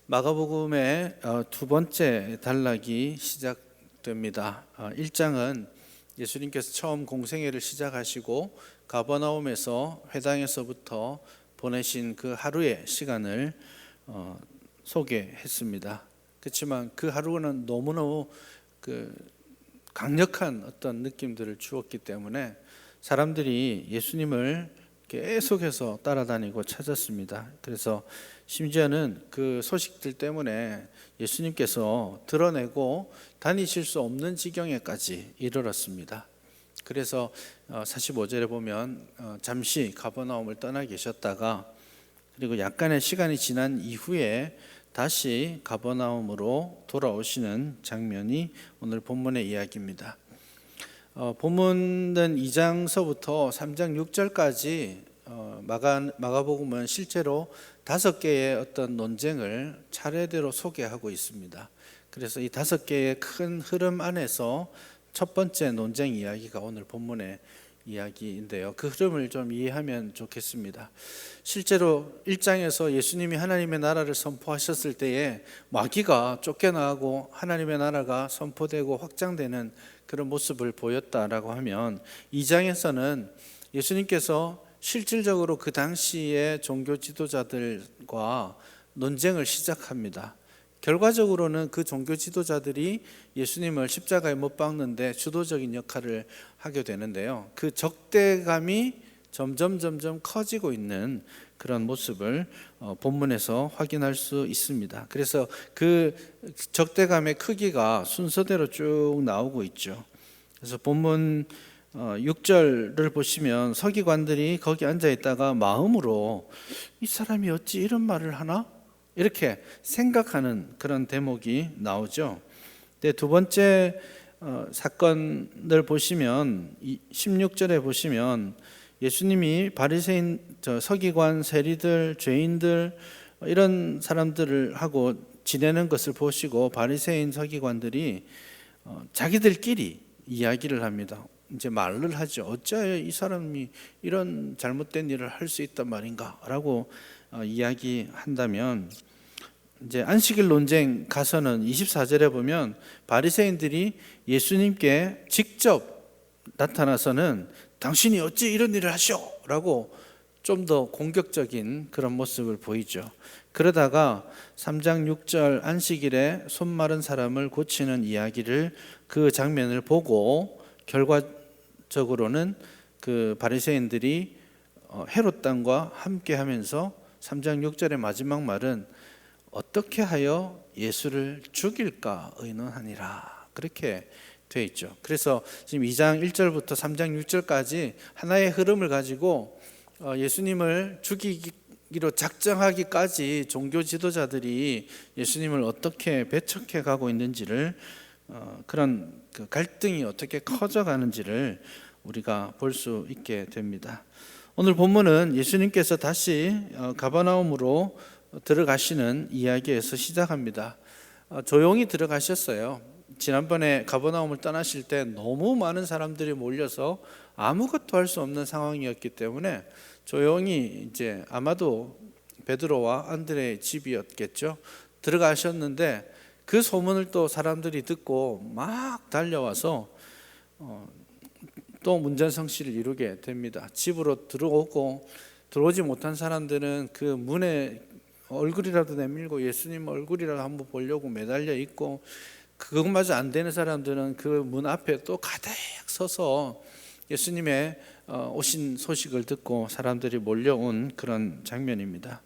마가복음의 두 번째 단락이 시작됩니다. 1장은 예수님께서 처음 공생애를 시작하시고 가버나움에서 회당에서부터 보내신 그 하루의 시간을 소개했습니다. 그렇지만 그 하루는 너무너무 강력한 어떤 느낌들을 주었기 때문에 사람들이 예수님을 계속해서 따라다니고 찾았습니다. 그래서 심지어는 그 소식들 때문에 예수님께서 드러내고 다니실 수 없는 지경에까지 이르렀습니다. 그래서 45절에 보면 잠시 가버나움을 떠나 계셨다가 그리고 약간의 시간이 지난 이후에 다시 가버나움으로 돌아오시는 장면이 오늘 본문의 이야기입니다. 본문은 2장서부터 3장 6절까지 마가복음은 실제로 5개의 어떤 논쟁을 차례대로 소개하고 있습니다. 그래서 이 5개의 큰 흐름 안에서 첫 번째 논쟁 이야기가 오늘 본문의 이야기인데요. 그 흐름을 좀 이해하면 좋겠습니다. 실제로 1장에서 예수님이 하나님의 나라를 선포하셨을 때에 마귀가 쫓겨나고 하나님의 나라가 선포되고 확장되는 그런 모습을 보였다라고 하면 2장에서는 예수님께서 실질적으로 그 당시의 종교 지도자들과 논쟁을 시작합니다. 결과적으로는 그 종교 지도자들이 예수님을 십자가에 못 박는데 주도적인 역할을 하게 되는데요. 그 적대감이 점점 커지고 있는 그런 모습을 본문에서 확인할 수 있습니다. 그래서 그 적대감의 크기가 순서대로 쭉 나오고 있죠. 그래서 본문 6절을 보시면 서기관들이 거기 앉아 있다가 마음으로 이 사람이 어찌 이런 말을 하나? 이렇게 생각하는 그런 대목이 나오죠. 두 번째 사건을 보시면 16절에 보시면 예수님이 바리새인, 서기관, 세리들, 죄인들 이런 사람들을 하고 지내는 것을 보시고 바리새인 서기관들이 자기들끼리 이야기를 합니다. 이제 말을 하죠. 어찌하여 이 사람이 이런 잘못된 일을 할 수 있단 말인가라고 이야기한다면 이제 안식일 논쟁 가서는 24절에 보면 바리새인들이 예수님께 직접 나타나서는 당신이 어찌 이런 일을 하시오라고 좀 더 공격적인 그런 모습을 보이죠. 그러다가 3장 6절 안식일에 손 마른 사람을 고치는 이야기를 그 장면을 보고 결과적으로는 그 바리새인들이 헤롯 당과 함께 하면서 3장 6절의 마지막 말은 어떻게 하여 예수를 죽일까 의논하니라 그렇게 되어 있죠. 그래서 지금 2장 1절부터 3장 6절까지 하나의 흐름을 가지고 예수님을 죽이기로 작정하기까지 종교 지도자들이 예수님을 어떻게 배척해 가고 있는지를 그런 그 갈등이 어떻게 커져가는지를 우리가 볼 수 있게 됩니다. 오늘 본문은 예수님께서 다시 가버나움으로 들어가시는 이야기에서 시작합니다. 조용히 들어가셨어요. 지난번에 가버나움을 떠나실 때 너무 많은 사람들이 몰려서 아무것도 할 수 없는 상황이었기 때문에 조용히 이제 아마도 베드로와 안드레의 집이었겠죠. 들어가셨는데 그 소문을 또 사람들이 듣고 막 달려와서 또 문전성시를 이루게 됩니다. 집으로 들어오지 못한 사람들은 그 문에 얼굴이라도 내밀고 예수님 얼굴이라도 한번 보려고 매달려 있고, 그것마저 안 되는 사람들은 그 문 앞에 또 가득 서서 예수님의 오신 소식을 듣고 사람들이 몰려온 그런 장면입니다.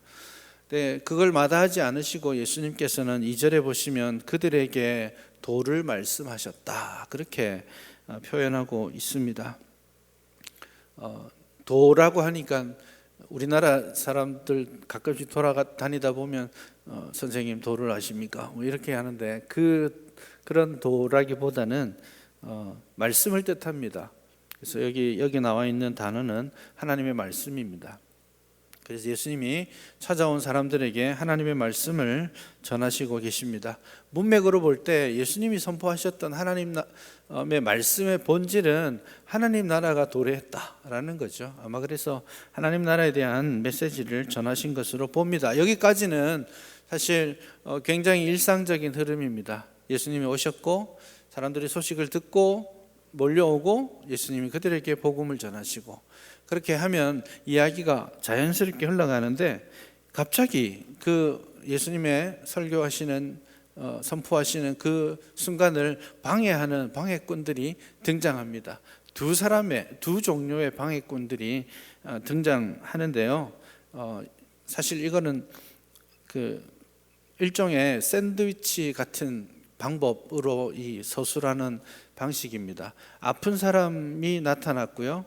네, 그걸 마다하지 않으시고 예수님께서는 2절에 보시면 그들에게 도를 말씀하셨다 그렇게 표현하고 있습니다. 도라고 하니까 우리나라 사람들 가끔씩 돌아다니다 보면 선생님 도를 아십니까? 뭐 이렇게 하는데 그런 도라기보다는 말씀을 뜻합니다. 그래서 여기 나와 있는 단어는 하나님의 말씀입니다. 그래서 예수님이 찾아온 사람들에게 하나님의 말씀을 전하시고 계십니다. 문맥으로 볼 때 예수님이 선포하셨던 하나님의 말씀의 본질은 하나님 나라가 도래했다라는 거죠. 아마 그래서 하나님 나라에 대한 메시지를 전하신 것으로 봅니다. 여기까지는 사실 굉장히 일상적인 흐름입니다. 예수님이 오셨고 사람들이 소식을 듣고 몰려오고 예수님이 그들에게 복음을 전하시고, 그렇게 하면 이야기가 자연스럽게 흘러가는데 갑자기 그 예수님의 설교하시는 선포하시는 그 순간을 방해하는 방해꾼들이 등장합니다. 두 종류의 방해꾼들이 등장하는데요. 사실 이거는 그 일종의 샌드위치 같은 방법으로 이 서술하는 방식입니다. 아픈 사람이 나타났고요.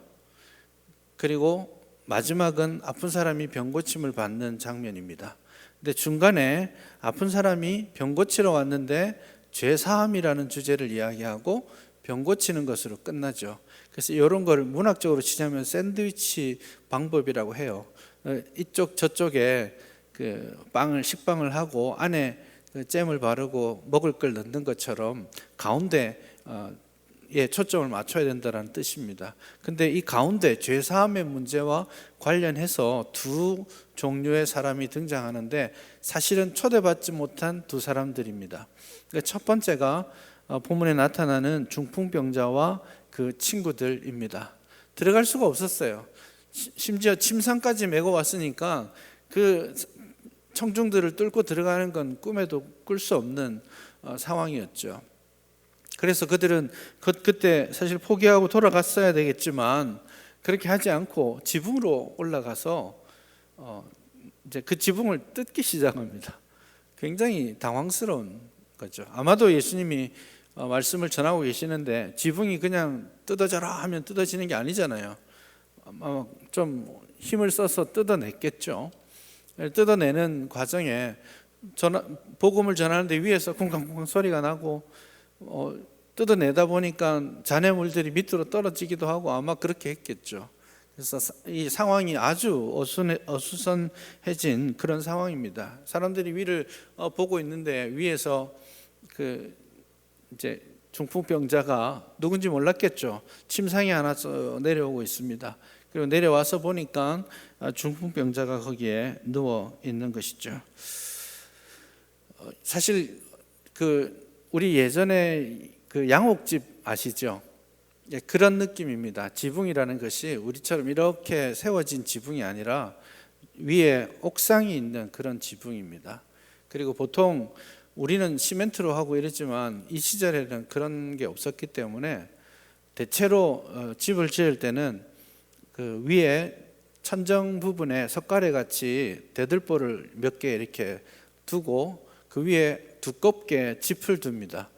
그리고 마지막은 아픈 사람이 병 고침을 받는 장면입니다. 근데 중간에 아픈 사람이 병 고치러 왔는데 죄 사함이라는 주제를 이야기하고 병 고치는 것으로 끝나죠. 그래서 이런 걸 문학적으로 치자면 샌드위치 방법이라고 해요. 이쪽 저쪽에 그 식빵을 하고 안에 그 잼을 바르고 먹을 걸 넣는 것처럼 가운데 초점을 맞춰야 된다는 뜻입니다. 근데 이 가운데 죄사함의 문제와 관련해서 두 종류의 사람이 등장하는데 사실은 초대받지 못한 두 사람들입니다. 첫 번째가 본문에 나타나는 중풍병자와 그 친구들입니다. 들어갈 수가 없었어요. 심지어 침상까지 메고 왔으니까 그 청중들을 뚫고 들어가는 건 꿈에도 꿀 수 없는 상황이었죠. 그래서 그들은 그때 사실 포기하고 돌아갔어야 되겠지만 그렇게 하지 않고 지붕으로 올라가서 이제 그 지붕을 뜯기 시작합니다. 굉장히 당황스러운 거죠. 아마도 예수님이 말씀을 전하고 계시는데 지붕이 그냥 뜯어져라 하면 뜯어지는 게 아니잖아요. 좀 힘을 써서 뜯어냈겠죠. 뜯어내는 과정에 복음을 전하는데 위에서 쿵쾅쿵쾅 소리가 나고 뜯어내다 보니까 잔해물들이 밑으로 떨어지기도 하고 아마 그렇게 했겠죠. 그래서 이 상황이 아주 어수선해진 그런 상황입니다. 사람들이 위를 보고 있는데 위에서 그 이제 중풍병자가 누군지 몰랐겠죠. 침상이 하나 내려오고 있습니다. 그리고 내려와서 보니까 중풍병자가 거기에 누워 있는 것이죠. 사실 우리 예전에 그 양옥집 아시죠? 그런 느낌입니다. 지붕이라는 것이 우리처럼 이렇게 세워진 지붕이 아니라 위에 옥상이 있는 그런 지붕입니다. 그리고 보통 우리는 시멘트로 하고 이랬지만 이 시절에는 그런 게 없었기 때문에 대체로 집을 지을 때는 그 위에 천정 부분에 석가래 같이 대들보를 몇 개 이렇게 두고 그 위에 두껍게 짚을 둡니다.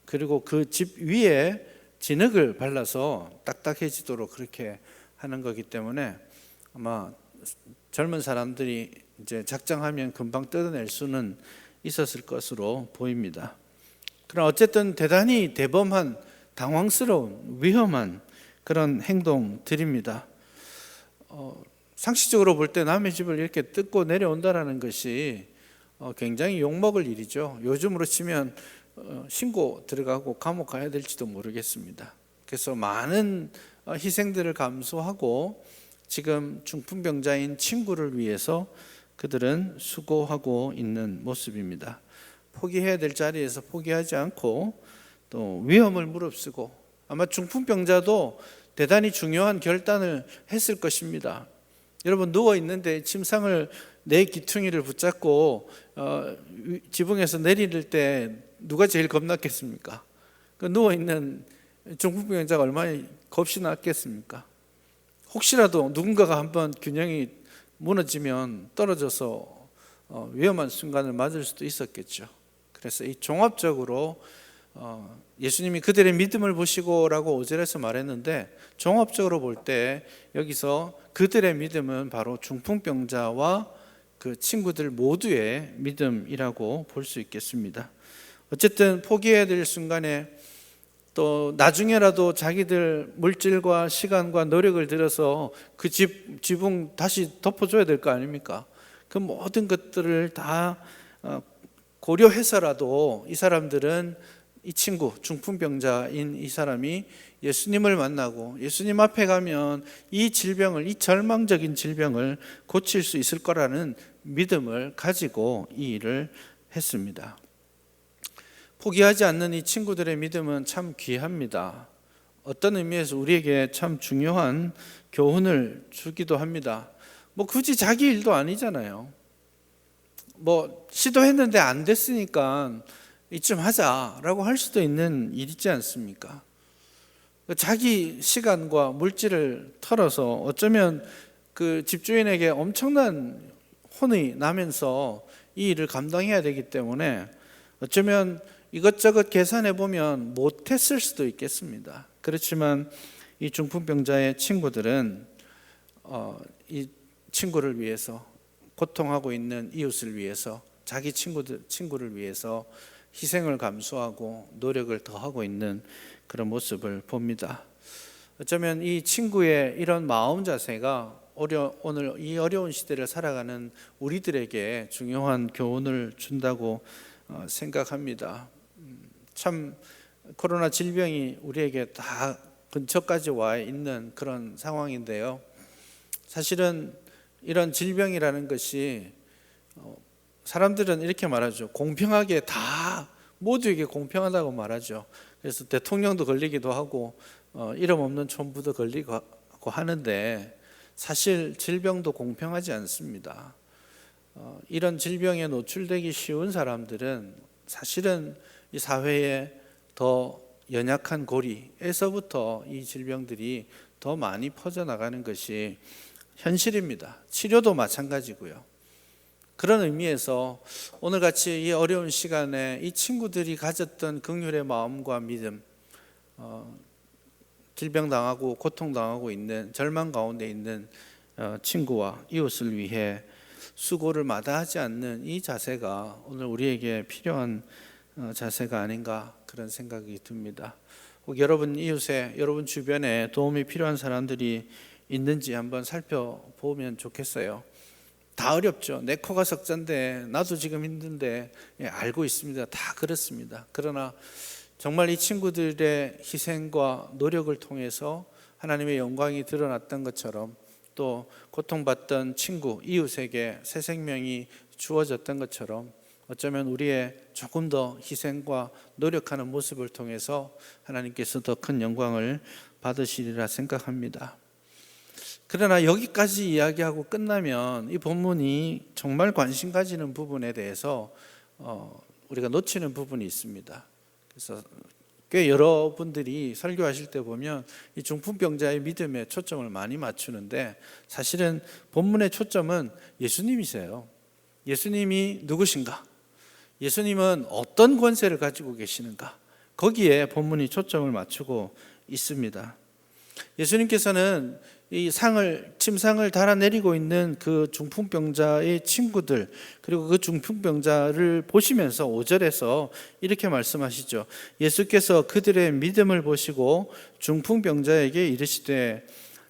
그리고 그 집 위에 진흙을 발라서 딱딱해지도록 그렇게 하는 거기 때문에 아마 젊은 사람들이 이제 작정하면 금방 뜯어낼 수는 있었을 것으로 보입니다. 그러나 어쨌든 대단히 대범한, 당황스러운, 위험한 그런 행동들입니다. 상식적으로 볼 때 남의 집을 이렇게 뜯고 내려온다라는 것이 굉장히 욕먹을 일이죠. 요즘으로 치면 신고 들어가고 감옥 가야 될지도 모르겠습니다. 그래서 많은 희생들을 감수하고 지금 중풍병자인 친구를 위해서 그들은 수고하고 있는 모습입니다. 포기해야 될 자리에서 포기하지 않고 또 위험을 무릅쓰고, 아마 중풍병자도 대단히 중요한 결단을 했을 것입니다. 여러분, 누워 있는데 침상을 내 귀퉁이를 붙잡고 지붕에서 내릴 때 누가 제일 겁났겠습니까? 그 누워 있는 중풍병자가 얼마나 겁이 났겠습니까? 혹시라도 누군가가 한번 균형이 무너지면 떨어져서 위험한 순간을 맞을 수도 있었겠죠. 그래서 이 종합적으로 예수님이 그들의 믿음을 보시고라고 5절에서 말했는데, 종합적으로 볼 때 여기서 그들의 믿음은 바로 중풍병자와 그 친구들 모두의 믿음이라고 볼 수 있겠습니다. 어쨌든 포기해야 될 순간에 또 나중에라도 자기들 물질과 시간과 노력을 들여서 그 지붕 다시 덮어줘야 될 거 아닙니까? 그 모든 것들을 다 고려해서라도 이 사람들은, 이 친구, 중풍병자인 이 사람이 예수님을 만나고 예수님 앞에 가면 이 질병을, 이 절망적인 질병을 고칠 수 있을 거라는 믿음을 가지고 이 일을 했습니다. 포기하지 않는 이 친구들의 믿음은 참 귀합니다. 어떤 의미에서 우리에게 참 중요한 교훈을 주기도 합니다. 굳이 자기 일도 아니잖아요. 시도했는데 안 됐으니까 이쯤 하자라고 할 수도 있는 일이지 않습니까? 자기 시간과 물질을 털어서 어쩌면 그 집주인에게 엄청난 혼이 나면서 이 일을 감당해야 되기 때문에 어쩌면 이것저것 계산해 보면 못했을 수도 있겠습니다. 그렇지만 이 중풍병자의 친구들은 이 친구를 위해서, 고통하고 있는 이웃을 위해서, 자기 친구를 위해서 희생을 감수하고 노력을 더하고 있는 그런 모습을 봅니다. 어쩌면 이 친구의 이런 마음 자세가 오늘 이 어려운 시대를 살아가는 우리들에게 중요한 교훈을 준다고 생각합니다. 참 코로나 질병이 우리에게 다 근처까지 와 있는 그런 상황인데요. 사실은 이런 질병이라는 것이 사람들은 이렇게 말하죠. 공평하게 다 모두에게 공평하다고 말하죠. 그래서 대통령도 걸리기도 하고 이름 없는 촌부도 걸리고 하는데 사실 질병도 공평하지 않습니다. 이런 질병에 노출되기 쉬운 사람들은 사실은 이 사회에 더 연약한 고리에서부터 이 질병들이 더 많이 퍼져나가는 것이 현실입니다. 치료도 마찬가지고요. 그런 의미에서 오늘같이 이 어려운 시간에 이 친구들이 가졌던 긍휼의 마음과 믿음, 질병당하고 고통당하고 있는 절망 가운데 있는 친구와 이웃을 위해 수고를 마다하지 않는 이 자세가 오늘 우리에게 필요한 자세가 아닌가 그런 생각이 듭니다. 혹 여러분 이웃에, 여러분 주변에 도움이 필요한 사람들이 있는지 한번 살펴보면 좋겠어요. 다 어렵죠. 내 코가 석잔데 나도 지금 힘든데 알고 있습니다. 다 그렇습니다. 그러나 정말 이 친구들의 희생과 노력을 통해서 하나님의 영광이 드러났던 것처럼 또 고통받던 친구, 이웃에게 새 생명이 주어졌던 것처럼 어쩌면 우리의 조금 더 희생과 노력하는 모습을 통해서 하나님께서 더 큰 영광을 받으시리라 생각합니다. 그러나 여기까지 이야기하고 끝나면 이 본문이 정말 관심 가지는 부분에 대해서 우리가 놓치는 부분이 있습니다. 그래서 꽤 여러분들이 설교하실 때 보면 이 중풍병자의 믿음에 초점을 많이 맞추는데 사실은 본문의 초점은 예수님이세요. 예수님이 누구신가? 예수님은 어떤 권세를 가지고 계시는가? 거기에 본문이 초점을 맞추고 있습니다. 예수님께서는 이 침상을 달아내리고 있는 그 중풍병자의 친구들, 그리고 그 중풍병자를 보시면서 5절에서 이렇게 말씀하시죠. 예수께서 그들의 믿음을 보시고 중풍병자에게 이르시되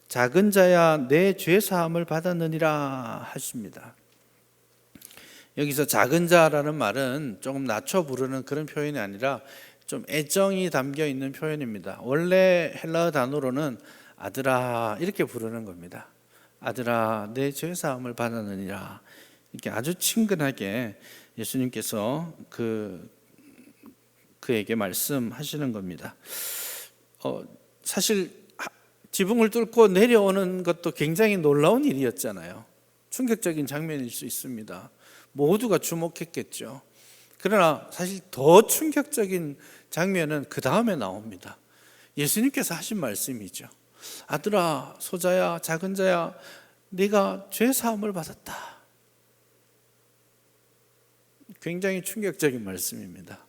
작은 자야 내 죄 사함을 받았느니라 하십니다. 여기서 작은 자라는 말은 조금 낮춰 부르는 그런 표현이 아니라 좀 애정이 담겨 있는 표현입니다. 원래 헬라어 단어로는 아들아 이렇게 부르는 겁니다. 아들아 내 죄 사함을 받았느니라. 이렇게 아주 친근하게 예수님께서 그에게 말씀하시는 겁니다. 사실 지붕을 뚫고 내려오는 것도 굉장히 놀라운 일이었잖아요. 충격적인 장면일 수 있습니다. 모두가 주목했겠죠. 그러나 사실 더 충격적인 장면은 그 다음에 나옵니다. 예수님께서 하신 말씀이죠. 아들아, 소자야, 작은 자야, 네가 죄 사함을 받았다. 굉장히 충격적인 말씀입니다.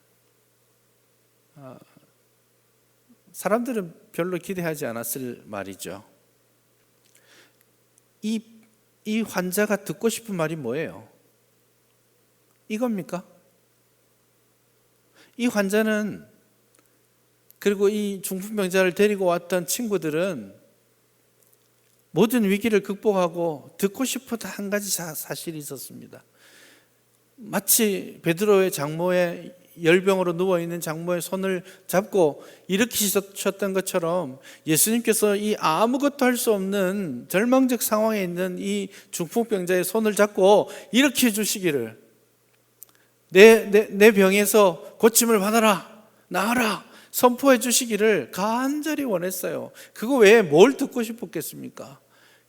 사람들은 별로 기대하지 않았을 말이죠. 이 환자가 듣고 싶은 말이 뭐예요? 이겁니까? 이 환자는, 그리고 이 중풍병자를 데리고 왔던 친구들은 모든 위기를 극복하고 듣고 싶었던 한 가지 사실이 있었습니다. 마치 베드로의 장모의 열병으로 누워있는 장모의 손을 잡고 일으키셨던 것처럼 예수님께서 이 아무것도 할 수 없는 절망적 상황에 있는 이 중풍병자의 손을 잡고 일으켜 주시기를, 내 병에서 고침을 받아라, 나아라 선포해 주시기를 간절히 원했어요. 그거 외에 뭘 듣고 싶었겠습니까?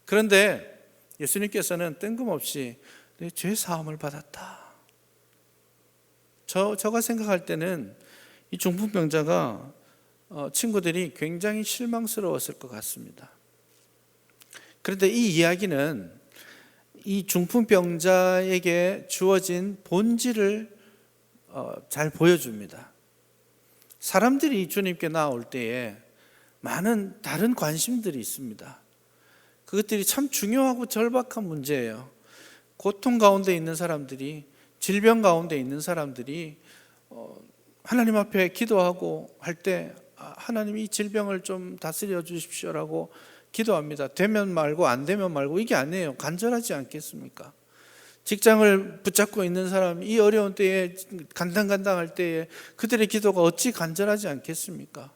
그런데 예수님께서는 뜬금없이 내 죄 사함을 받았다. 제가 생각할 때는 이 중풍병자가 친구들이 굉장히 실망스러웠을 것 같습니다. 그런데 이 이야기는 이 중풍병자에게 주어진 본질을 잘 보여줍니다. 사람들이 주님께 나올 때에 많은 다른 관심들이 있습니다. 그것들이 참 중요하고 절박한 문제예요. 고통 가운데 있는 사람들이, 질병 가운데 있는 사람들이 하나님 앞에 기도하고 할 때 하나님 이 질병을 좀 다스려 주십시오라고 기도합니다. 되면 말고 안 되면 말고 이게 아니에요. 간절하지 않겠습니까? 직장을 붙잡고 있는 사람, 이 어려운 때에 간당간당할 때에 그들의 기도가 어찌 간절하지 않겠습니까?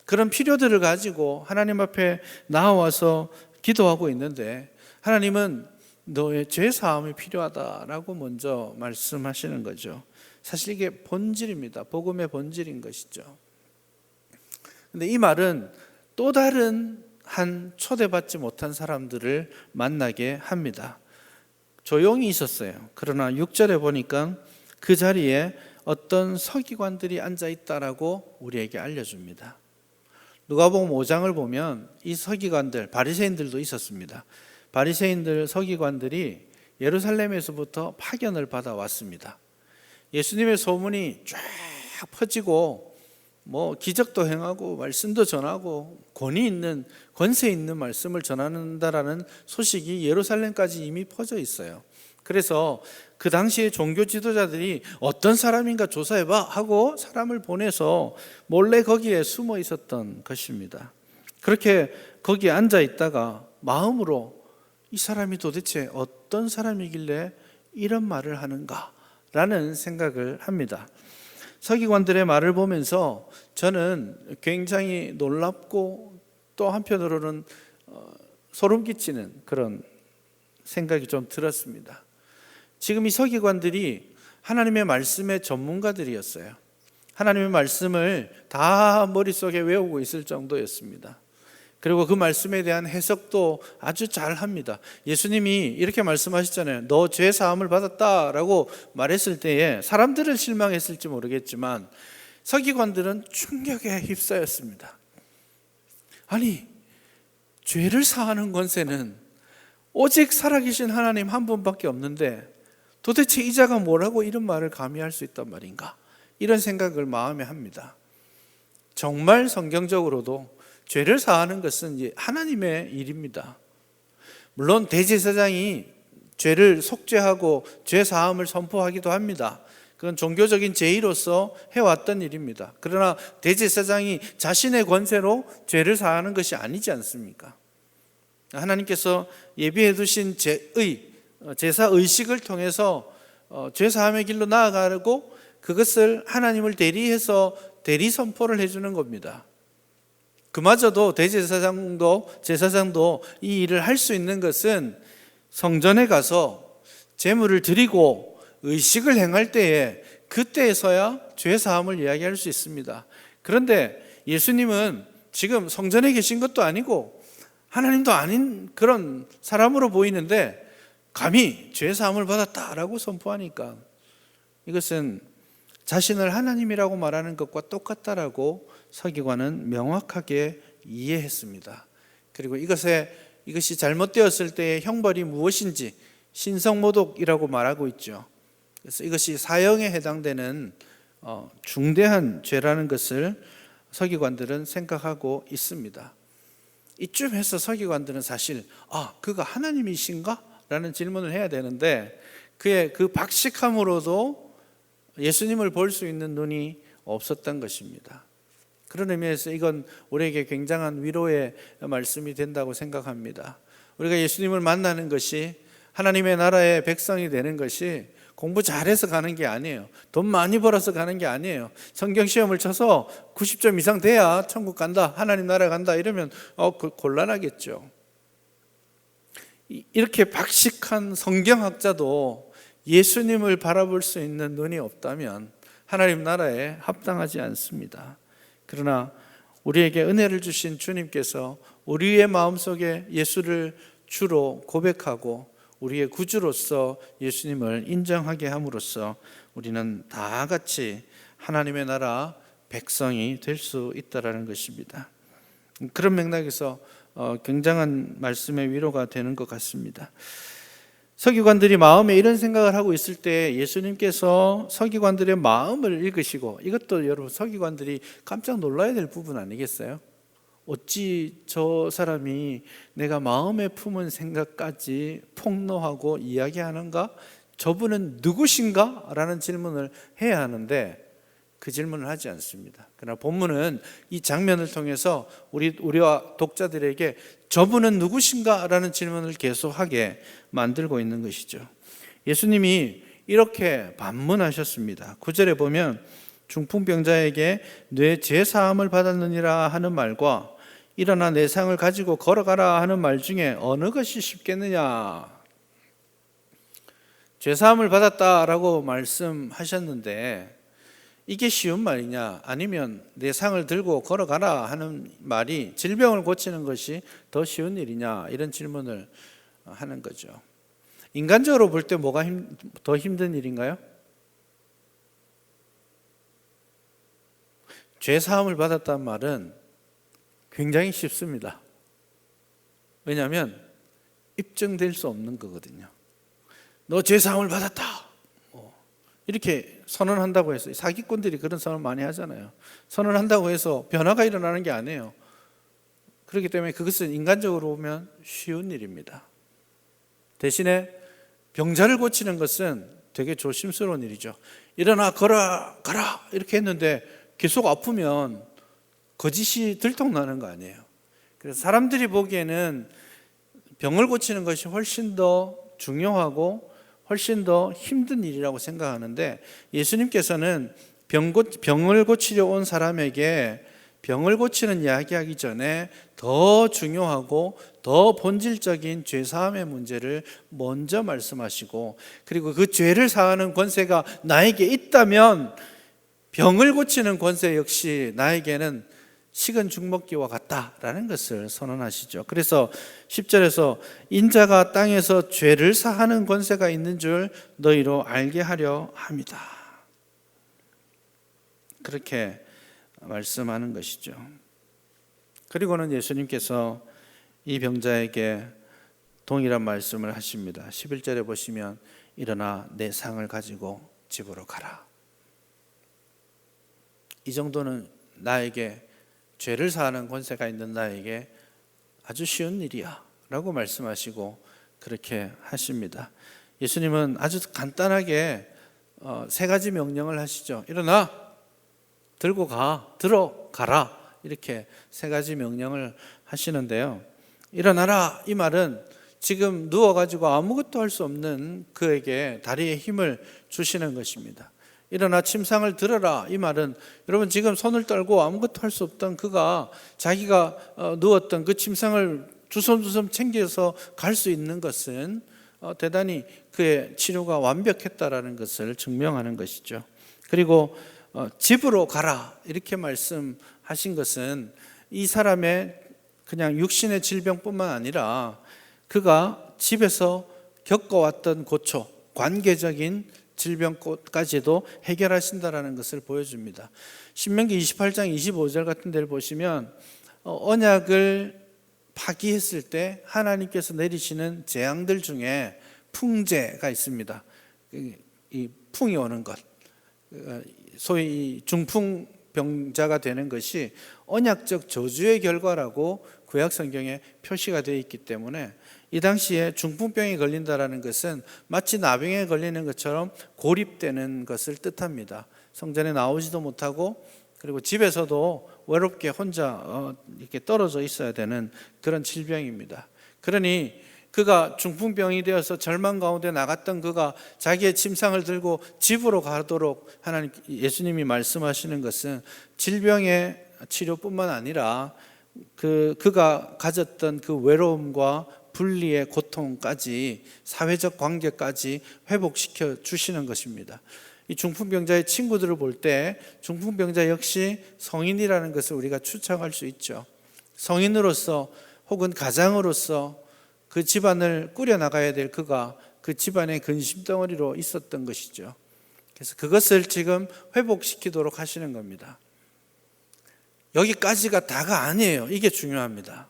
그런 필요들을 가지고 하나님 앞에 나와서 기도하고 있는데 하나님은 너의 죄 사함이 필요하다라고 먼저 말씀하시는 거죠. 사실 이게 본질입니다. 복음의 본질인 것이죠. 근데 이 말은 또 다른 한 초대받지 못한 사람들을 만나게 합니다. 조용히 있었어요. 그러나 6절에 보니까 그 자리에 어떤 서기관들이 앉아 있다라고 우리에게 알려줍니다. 누가복음 5장을 보면 이 서기관들, 바리새인들도 있었습니다. 바리새인들, 서기관들이 예루살렘에서부터 파견을 받아왔습니다. 예수님의 소문이 쫙 퍼지고 기적도 행하고 말씀도 전하고 권세 있는 말씀을 전한다라는 소식이 예루살렘까지 이미 퍼져 있어요. 그래서 그 당시에 종교 지도자들이 어떤 사람인가 조사해봐 하고 사람을 보내서 몰래 거기에 숨어 있었던 것입니다. 그렇게 거기에 앉아 있다가 마음으로 이 사람이 도대체 어떤 사람이길래 이런 말을 하는가라는 생각을 합니다. 서기관들의 말을 보면서 저는 굉장히 놀랍고 또 한편으로는 소름 끼치는 그런 생각이 좀 들었습니다. 지금 이 서기관들이 하나님의 말씀의 전문가들이었어요. 하나님의 말씀을 다 머릿속에 외우고 있을 정도였습니다. 그리고 그 말씀에 대한 해석도 아주 잘 합니다. 예수님이 이렇게 말씀하셨잖아요. 너 죄 사함을 받았다라고 말했을 때에 사람들은 실망했을지 모르겠지만 서기관들은 충격에 휩싸였습니다. 아니, 죄를 사하는 권세는 오직 살아계신 하나님 한 분밖에 없는데 도대체 이 자가 뭐라고 이런 말을 감히 할 수 있단 말인가? 이런 생각을 마음에 합니다. 정말 성경적으로도 죄를 사하는 것은 이제 하나님의 일입니다. 물론 대제사장이 죄를 속죄하고 죄 사함을 선포하기도 합니다. 그건 종교적인 제의로서 해왔던 일입니다. 그러나 대제사장이 자신의 권세로 죄를 사하는 것이 아니지 않습니까? 하나님께서 예비해 두신 제사 의식을 통해서 죄 사함의 길로 나아가고 그것을 하나님을 대리해서 대리 선포를 해주는 겁니다. 그마저도 제사장도 이 일을 할 수 있는 것은 성전에 가서 제물을 드리고 의식을 행할 때에 그때에서야 죄 사함을 이야기할 수 있습니다. 그런데 예수님은 지금 성전에 계신 것도 아니고 하나님도 아닌 그런 사람으로 보이는데 감히 죄 사함을 받았다라고 선포하니까 이것은 자신을 하나님이라고 말하는 것과 똑같다라고 서기관은 명확하게 이해했습니다. 그리고 이것이 잘못되었을 때의 형벌이 무엇인지 신성모독이라고 말하고 있죠. 그래서 이것이 사형에 해당되는 중대한 죄라는 것을 서기관들은 생각하고 있습니다. 이쯤에서 서기관들은 사실 그가 하나님이신가? 라는 질문을 해야 되는데 그의 그 박식함으로도 예수님을 볼 수 있는 눈이 없었던 것입니다. 그런 의미에서 이건 우리에게 굉장한 위로의 말씀이 된다고 생각합니다. 우리가 예수님을 만나는 것이 하나님의 나라의 백성이 되는 것이 공부 잘해서 가는 게 아니에요. 돈 많이 벌어서 가는 게 아니에요. 성경 시험을 쳐서 90점 이상 돼야 천국 간다, 하나님 나라 간다 이러면 곤란하겠죠. 이렇게 박식한 성경학자도 예수님을 바라볼 수 있는 눈이 없다면 하나님 나라에 합당하지 않습니다. 그러나 우리에게 은혜를 주신 주님께서 우리의 마음속에 예수를 주로 고백하고 우리의 구주로서 예수님을 인정하게 함으로써 우리는 다 같이 하나님의 나라 백성이 될 수 있다라는 것입니다. 그런 맥락에서 굉장한 말씀의 위로가 되는 것 같습니다. 서기관들이 마음에 이런 생각을 하고 있을 때 예수님께서 서기관들의 마음을 읽으시고, 이것도 여러분 서기관들이 깜짝 놀라야 될 부분 아니겠어요? 어찌 저 사람이 내가 마음에 품은 생각까지 폭로하고 이야기하는가? 저분은 누구신가? 라는 질문을 해야 하는데 그 질문을 하지 않습니다. 그러나 본문은 이 장면을 통해서 우리와 독자들에게 저분은 누구신가? 라는 질문을 계속하게 만들고 있는 것이죠. 예수님이 이렇게 반문하셨습니다. 9절에 보면 중풍병자에게 뇌 제사함을 받았느니라 하는 말과 일어나 내 상을 가지고 걸어가라 하는 말 중에 어느 것이 쉽겠느냐? 제사함을 받았다라고 말씀하셨는데 이게 쉬운 말이냐? 아니면 내 상을 들고 걸어가라 하는 말이 질병을 고치는 것이 더 쉬운 일이냐? 이런 질문을 하는 거죠. 인간적으로 볼 때 뭐가 더 힘든 일인가요? 죄사함을 받았다는 말은 굉장히 쉽습니다. 왜냐하면 입증될 수 없는 거거든요. 너 죄사함을 받았다 이렇게 선언한다고 해서, 사기꾼들이 그런 선언 많이 하잖아요. 선언한다고 해서 변화가 일어나는 게 아니에요. 그렇기 때문에 그것은 인간적으로 보면 쉬운 일입니다. 대신에 병자를 고치는 것은 되게 조심스러운 일이죠. 일어나 가라 이렇게 했는데 계속 아프면 거짓이 들통나는 거 아니에요. 그래서 사람들이 보기에는 병을 고치는 것이 훨씬 더 중요하고 훨씬 더 힘든 일이라고 생각하는데, 예수님께서는 병을 고치려 온 사람에게 병을 고치는 이야기하기 전에 더 중요하고 더 본질적인 죄사함의 문제를 먼저 말씀하시고, 그리고 그 죄를 사하는 권세가 나에게 있다면 병을 고치는 권세 역시 나에게는 식은 죽 먹기와 같다라는 것을 선언하시죠. 그래서 10절에서 인자가 땅에서 죄를 사하는 권세가 있는 줄 너희로 알게 하려 합니다. 그렇게 말씀하는 것이죠. 그리고는 예수님께서 이 병자에게 동일한 말씀을 하십니다. 11절에 보시면 일어나 내 상을 가지고 집으로 가라. 이 정도는 나에게, 죄를 사하는 권세가 있는 나에게 아주 쉬운 일이야 라고 말씀하시고 그렇게 하십니다. 예수님은 아주 간단하게 세 가지 명령을 하시죠. 일어나, 들고 가, 들어가라, 이렇게 세 가지 명령을 하시는데요. 일어나라 이 말은 지금 누워가지고 아무것도 할 수 없는 그에게 다리에 힘을 주시는 것입니다. 일어나 침상을 들어라 이 말은, 여러분 지금 손을 떨고 아무것도 할 수 없던 그가 자기가 누웠던 그 침상을 주섬주섬 챙겨서 갈 수 있는 것은 대단히 그의 치료가 완벽했다라는 것을 증명하는 것이죠. 그리고 집으로 가라 이렇게 말씀하신 것은 이 사람의 그냥 육신의 질병뿐만 아니라 그가 집에서 겪어왔던 고초, 관계적인 질병까지도 해결하신다라는 것을 보여줍니다. 신명기 28장 25절 같은 데를 보시면 언약을 파기했을 때 하나님께서 내리시는 재앙들 중에 풍제가 있습니다. 이 풍이 오는 것, 소위 중풍병자가 되는 것이 언약적 저주의 결과라고 구약 성경에 표시가 되어 있기 때문에 이 당시에 중풍병에 걸린다라는 것은 마치 나병에 걸리는 것처럼 고립되는 것을 뜻합니다. 성전에 나오지도 못하고 그리고 집에서도 외롭게 혼자 이렇게 떨어져 있어야 되는 그런 질병입니다. 그러니 그가 중풍병이 되어서 절망 가운데 나갔던 그가 자기의 침상을 들고 집으로 가도록 예수님이 말씀하시는 것은 질병의 치료뿐만 아니라 그가 가졌던 그 외로움과 분리의 고통까지, 사회적 관계까지 회복시켜 주시는 것입니다. 이 중풍병자의 친구들을 볼 때 중풍병자 역시 성인이라는 것을 우리가 추측할 수 있죠. 성인으로서 혹은 가장으로서 그 집안을 꾸려나가야 될 그가 그 집안의 근심덩어리로 있었던 것이죠. 그래서 그것을 지금 회복시키도록 하시는 겁니다. 여기까지가 다가 아니에요. 이게 중요합니다.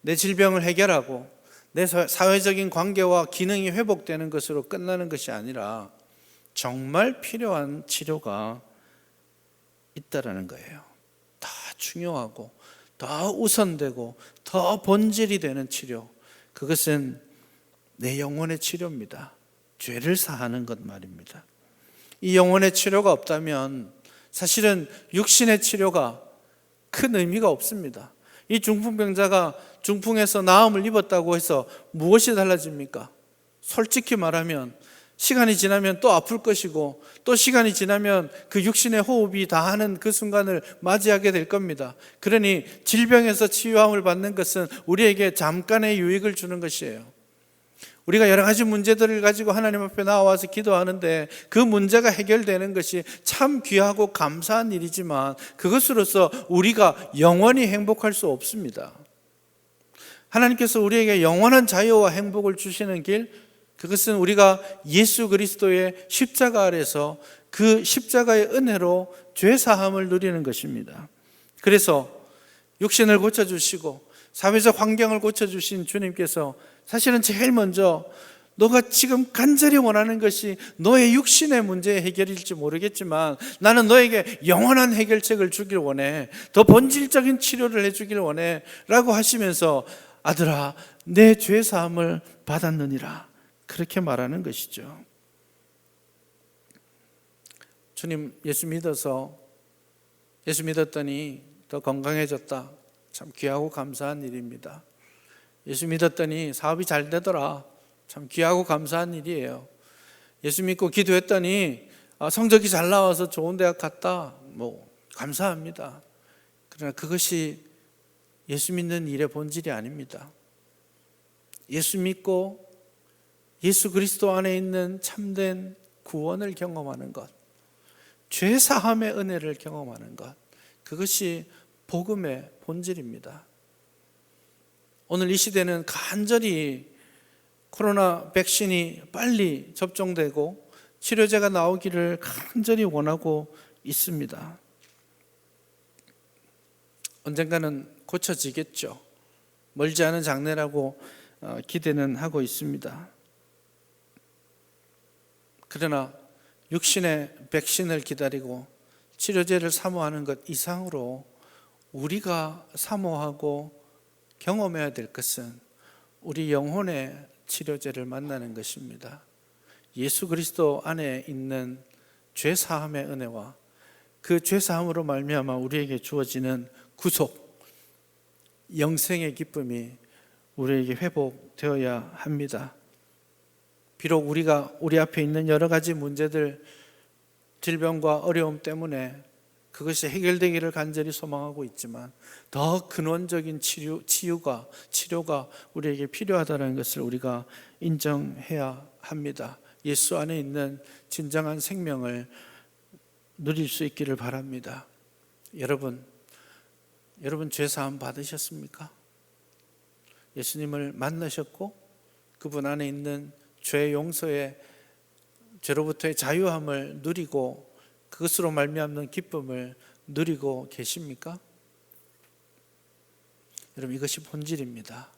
내 질병을 해결하고 내 사회적인 관계와 기능이 회복되는 것으로 끝나는 것이 아니라 정말 필요한 치료가 있다라는 거예요. 더 중요하고 더 우선되고 더 본질이 되는 치료, 그것은 내 영혼의 치료입니다. 죄를 사하는 것 말입니다. 이 영혼의 치료가 없다면 사실은 육신의 치료가 큰 의미가 없습니다. 이 중풍병자가 중풍에서 나음을 입었다고 해서 무엇이 달라집니까? 솔직히 말하면 시간이 지나면 또 아플 것이고, 또 시간이 지나면 그 육신의 호흡이 다하는 그 순간을 맞이하게 될 겁니다. 그러니 질병에서 치유함을 받는 것은 우리에게 잠깐의 유익을 주는 것이에요. 우리가 여러 가지 문제들을 가지고 하나님 앞에 나와서 기도하는데 그 문제가 해결되는 것이 참 귀하고 감사한 일이지만 그것으로서 우리가 영원히 행복할 수 없습니다. 하나님께서 우리에게 영원한 자유와 행복을 주시는 길, 그것은 우리가 예수 그리스도의 십자가 아래서 그 십자가의 은혜로 죄사함을 누리는 것입니다. 그래서 육신을 고쳐주시고 사회적 환경을 고쳐주신 주님께서 사실은 제일 먼저 너가 지금 간절히 원하는 것이 너의 육신의 문제의 해결일지 모르겠지만 나는 너에게 영원한 해결책을 주길 원해, 더 본질적인 치료를 해주길 원해 라고 하시면서 아들아 내 죄사함을 받았느니라, 그렇게 말하는 것이죠. 주님 예수 믿었더니 더 건강해졌다. 참 귀하고 감사한 일입니다. 예수 믿었더니 사업이 잘 되더라. 참 귀하고 감사한 일이에요. 예수 믿고 기도했더니 성적이 잘 나와서 좋은 대학 갔다. 감사합니다. 그러나 그것이 예수 믿는 일의 본질이 아닙니다. 예수 믿고 예수 그리스도 안에 있는 참된 구원을 경험하는 것, 죄사함의 은혜를 경험하는 것, 그것이 복음의 본질입니다. 오늘 이 시대는 간절히 코로나 백신이 빨리 접종되고 치료제가 나오기를 간절히 원하고 있습니다. 언젠가는 고쳐지겠죠. 멀지 않은 장래라고 기대는 하고 있습니다. 그러나 육신의 백신을 기다리고 치료제를 사모하는 것 이상으로 우리가 사모하고 경험해야 될 것은 우리 영혼의 치료제를 만나는 것입니다. 예수 그리스도 안에 있는 죄사함의 은혜와 그 죄사함으로 말미암아 우리에게 주어지는 구속, 영생의 기쁨이 우리에게 회복되어야 합니다. 비록 우리 앞에 있는 여러 가지 문제들, 질병과 어려움 때문에 그것이 해결되기를 간절히 소망하고 있지만 더 근원적인 치료가 우리에게 필요하다는 것을 우리가 인정해야 합니다. 예수 안에 있는 진정한 생명을 누릴 수 있기를 바랍니다. 여러분 죄사함 받으셨습니까? 예수님을 만나셨고 그분 안에 있는 죄 용서의, 죄로부터의 자유함을 누리고 그것으로 말미암는 기쁨을 누리고 계십니까? 여러분 이것이 본질입니다.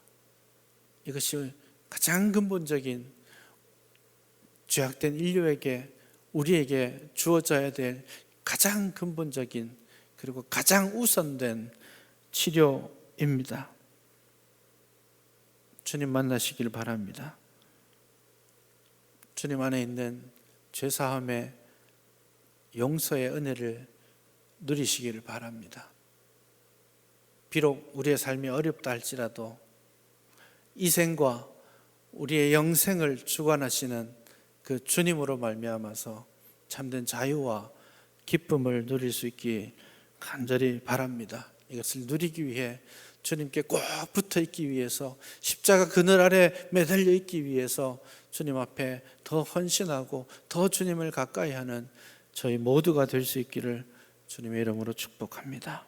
이것이 가장 근본적인 죄악된 인류에게, 우리에게 주어져야 될 가장 근본적인 그리고 가장 우선된 치료입니다. 주님 만나시길 바랍니다. 주님 안에 있는 죄사함의 용서의 은혜를 누리시기를 바랍니다. 비록 우리의 삶이 어렵다 할지라도 이 생과 우리의 영생을 주관하시는 그 주님으로 말미암아서 참된 자유와 기쁨을 누릴 수 있기 간절히 바랍니다. 이것을 누리기 위해 주님께 꼭 붙어 있기 위해서, 십자가 그늘 아래 매달려 있기 위해서 주님 앞에 더 헌신하고 더 주님을 가까이 하는 저희 모두가 될 수 있기를 주님의 이름으로 축복합니다.